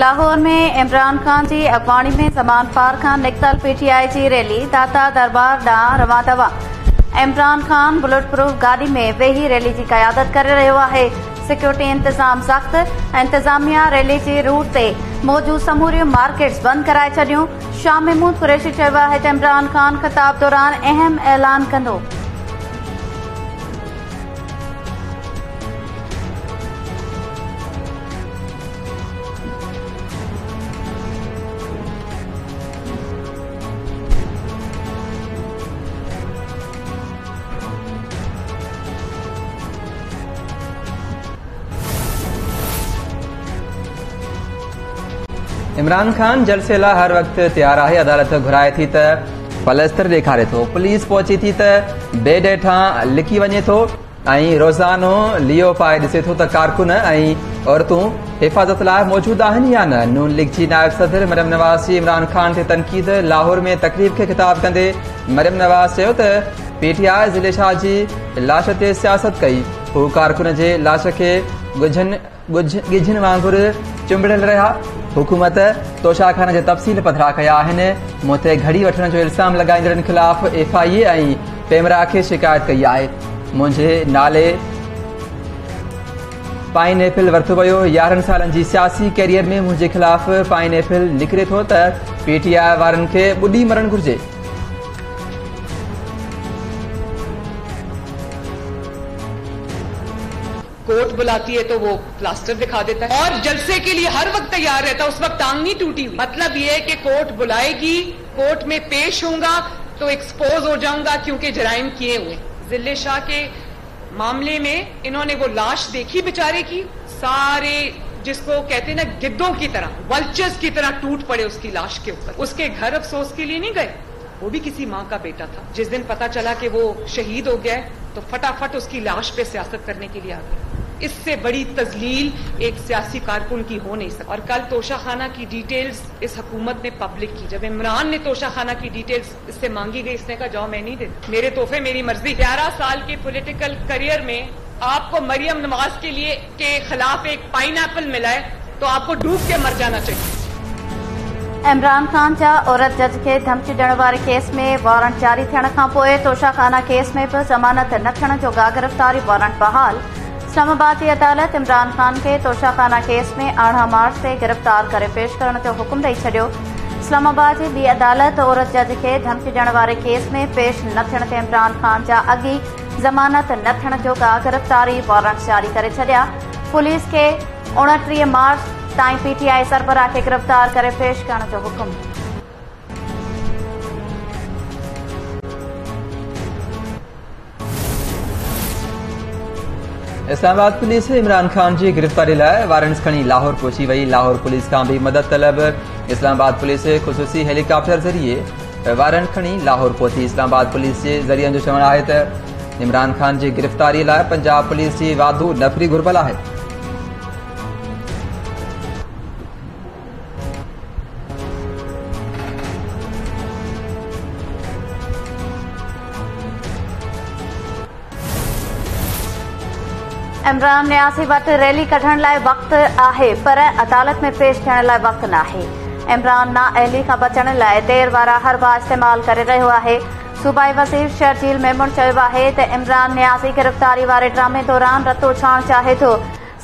लाहौर में इमरान खान की अगवाणी में ज़मान पार्क खां निकतल पीटीआई की रैली दाता दरबार ॾांहुं रवां दवा। इमरान खान बुलेट प्रूफ गाड़ी में वेही रैली की क़यादत करे रहियो आहे। सिक्योरिटी इंतजाम सख्त। इंतजामिया रैली के रूट से मौजूद समूरियूं मार्केट्स बंद कराए छॾियूं। शाह महमूद कुरैशी चयो आहे त इमरान खान ख़िताब दौरान अहम ऐलान कंदो। इमरान खान जलसे लाइ हर वक्त तैयार आहे। अदालत घुराए थी त पलस्तर ॾेखारे थो। पुलिस पहुची थी त बेड हेठां लिकी वञे थो ऐं रोज़ानो लियो पाए ॾिसे थो त कारकुन ऐं औरतूं हिफ़ाज़त लाइ मौजूद आहिनि या न। नून लीग जी नायब सदर मरियम नवाज़ जी इमरान खान ते तनक़ीद। लाहौर में तकरीब खे ख़िताब कंदे मरियम नवाज़ चयो त पीटीआई ज़िले शाह जी लाश ते सियासत कई। हू कारकुन जे लाश खे ॻिझनि वांगुरु चुंबड़ियल रहिया। हुकूमत तोशाखाना जे तफ़सील पधरा कया आहिनि। मूंते घड़ी वठण जो इल्ज़ाम लॻाईंदड़नि ख़िलाफ़ FIA ऐं पेमरा खे शिकायत कई आहे। मुंहिंजे नाले पाइनएपल वरितो वियो। 11 सालनि जी सियासी कैरियर में मुंहिंजे ख़िलाफ़ पाइनएपल निकिरे थो त PTI वारनि खे ॿुॾी मरणु घुर्जे। कोर्ट बुलाती है तो वो प्लास्टर दिखा देता है और जलसे के लिए हर वक्त तैयार रहता है। उस वक्त टांग नहीं टूटी हुई। मतलब ये है कि कोर्ट बुलाएगी, कोर्ट में पेश होऊंगा तो एक्सपोज हो जाऊंगा क्योंकि जराइम किए हुए। जिले शाह के मामले में इन्होंने वो लाश देखी बेचारे की, सारे जिसको कहते हैं ना गिद्धों की तरह, वल्चर्स की तरह टूट पड़े उसकी लाश के ऊपर। उसके घर अफसोस के लिए नहीं गए, वो भी किसी माँ का बेटा था। जिस दिन पता चला कि वो शहीद हो गया तो फटाफट उसकी लाश पे सियासत करने के लिए आ गए। इससे बड़ी तजलील एक सियासी कारकुन की हो नहीं सकती। और कल तोशाखाना की डिटेल्स इस हुकूमत ने पब्लिक की। जब इमरान ने तोशाखाना की डिटेल्स इससे मांगी गई, इसने कहा जाओ मैं नहीं देता, मेरे तोहफे मेरी मर्जी। 11 साल के पॉलिटिकल करियर में आपको मरियम नवाज के खिलाफ एक पाइनएपल मिला है तो आपको डूब के मर जाना चाहिए। इमरान खान जा औरत जज के धमकी ॾियण वारे केस में वारंट जारी थियण खां पोइ तोशाखाना केस में बि ज़मानत न थियण जो गिरफ़्तारी वारंट बहाल। इस्लामाबाद की अदालत इमरान खान के तोशाखाना केस में 18 मार्च से गिरफ़्तार करे पेश करण जो हुक्म ॾेई छॾियो। इस्लामाबाद जी ॿी अदालत औरत जज के धमकी ॾियण वारे केस में पेश न थियण ते इमरान खान जा अॻी ज़मानत न थियण जो गिरफ़्तारी वारंट जारी करे छॾिया। पुलिस के 29 मार्च ताईं PTI सरबराह खे गिरफ़्तार करे पेश करण जो हुक्म। इस्लामाबाद पुलिस इमरान खान की गिरफ्तारी लाइ वारंट्स खणी लाहौर पहुची वही। लाहौर पुलिस का भी मदद तलब। इस्लामाबाद पुलिस ख़ुसूसी हेलीकॉप्टर जरिए वारंट खणी लाहौर पहुती। इस्लामाबाद पुलिस के ज़रिए जो चवण है त इमरान खान की गिरफ्तारी लाइ पंजाब पुलिस की वाधू नफ़री घुरबल है। इमरान न्यासी वटि रैली कढण लाइ वक़्तु आहे पर अदालत में पेश थियण लाइ वक़्तु नाहे। इमरान नाअहली खां बचण लाइ देर वारा हरबा इस्तेमाल करे रहियो आहे। सूबाई वज़ीर शर्जील मेमून चयो आहे त इमरान न्यासी गिरफ़्तारी वारे ड्रामे दौरान रतो छाण चाहे थो।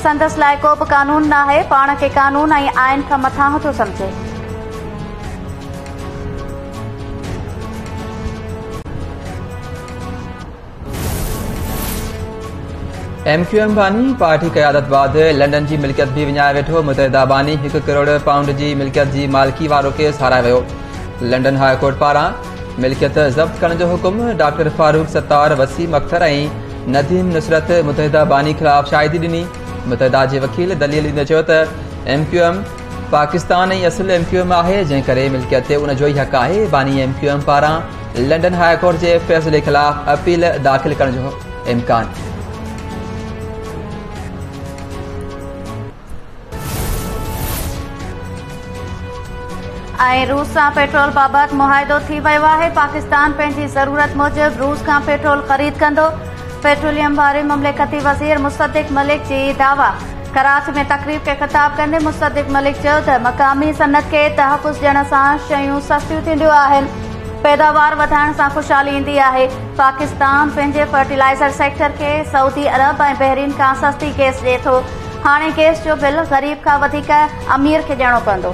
संदसि लाइ को बि कानून नाहे, पाण खे कानून ऐं आइन खां मथां थो सम्झे। MQM बानी पार्टी क़यादत बाद लंडन की मिल्कियत भी विञाए वेठो। मुतहदा बानी 1 करोड़ पाउंड की मिल्कियत की मालिकी वारो केस हाराए वियो। लंडन हाई कोर्ट पारां मिल्कियत ज़ब्त करण जो हुक्म। डॉक्टर फारूक सत्तार, वसीम अख्तर ऐं नदीम नुसरत मुतहदा बानी खिलाफ़ शाहिदी ॾिनी। मुतहदा जे वकील दलील ॾींदे चयो त MQM पाकिस्तान ऐं असुल MQM आहे, जंहिं करे मिल्कियत ते उन जो ई हक़ आहे। बानी MQM पारां लंडन हाई कोर्ट जे फ़ैसिले खिलाफ़ अपील दाख़िल करण जो इम्कान। रूस से पेट्रोल बाबत मुआहदो थी वियो आहे। पाकिस्तान पंहिंजी ज़रूरत मूजिब रूस का पेट्रोल ख़रीद कंदो। पेट्रोलियम वारे ममलिकती वज़ीर मुसद्दिक़ मलिक जी दावा। कराची में तकरीब खे ख़िताब कंदे मुस्तदिक मलिक चयो त मक़ामी सनत खे तहफ़ुज़ ॾियण सां शयूं सस्तियूं थींदियूं आहिनि, पैदावार वधाइण सां ख़ुशहाली ईंदी आहे। पाकिस्तान पंहिंजे फर्टिलाइज़र सेक्टर खे सऊदी अरब ऐं बहरीन खां सस्ती गैस ॾिए थो। हाणे गैस जो बिल ग़रीब खां वधीक अमीर खे ॾियणो पवंदो।